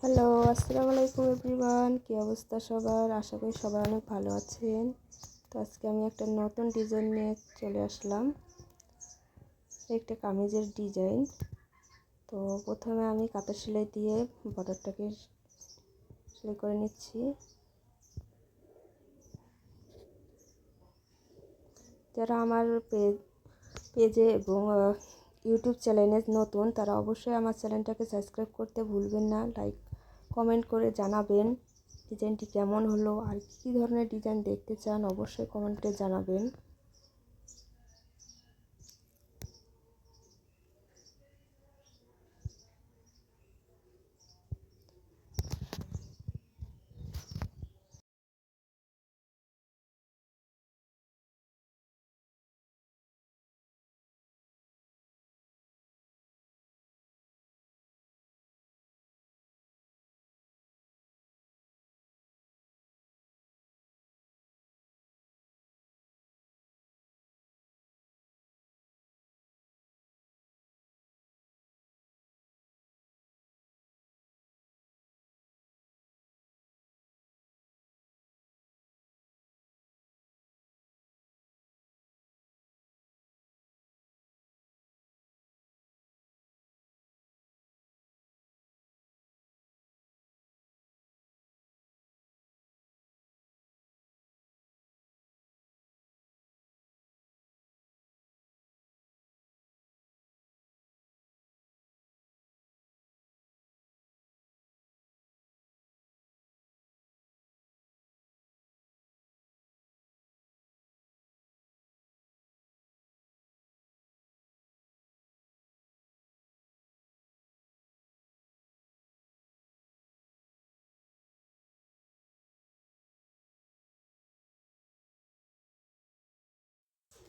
Hello, আসসালামু আলাইকুম everyone. কী অবস্থা সবার? আশা করি সবাই অনেক ভালো আছেন। তো আজকে আমি একটা নতুন ডিজাইন নিয়ে চলে আসলাম, একটা কামিজের ডিজাইন। তো প্রথমে আমি কাঁথা সেলাই দিয়ে বর্ডারটাকে সেলাই করে নিচ্ছি। যারা আমার পেজে এবং ইউটিউব চ্যানেলে নতুন, তারা অবশ্যই আমার চ্যানেলটাকে সাবস্ক্রাইব করতে ভুলবেন না। লাইক কমেন্ট করে জানাবেন ডিজাইনটি কেমন হলো, আর কী ধরনের ডিজাইন দেখতে চান অবশ্যই কমেন্টে জানাবেন।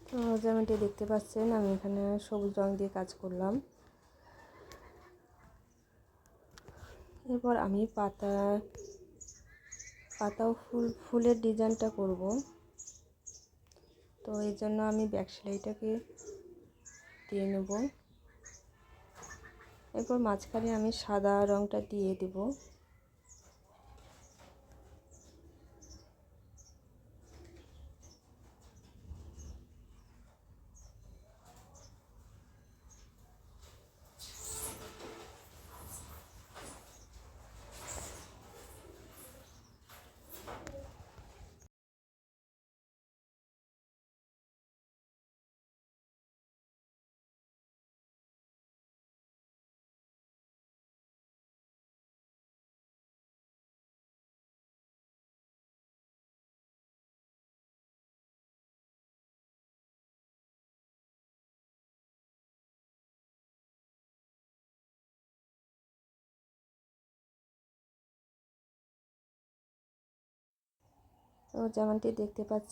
তো যেমনটি দেখতে পাচ্ছেন, আমি এখানে সবুজ রং দিয়ে কাজ করলাম। এরপর আমি পাতা ও ফুলের ডিজাইনটা করব। তো এই জন্য আমি ব্যাক সেলাইটাকে দিয়ে নেব। এরপর মাঝখানে আমি সাদা রংটা দিয়ে দেব। তো যেমনটি দেখতে পাচ্ছেন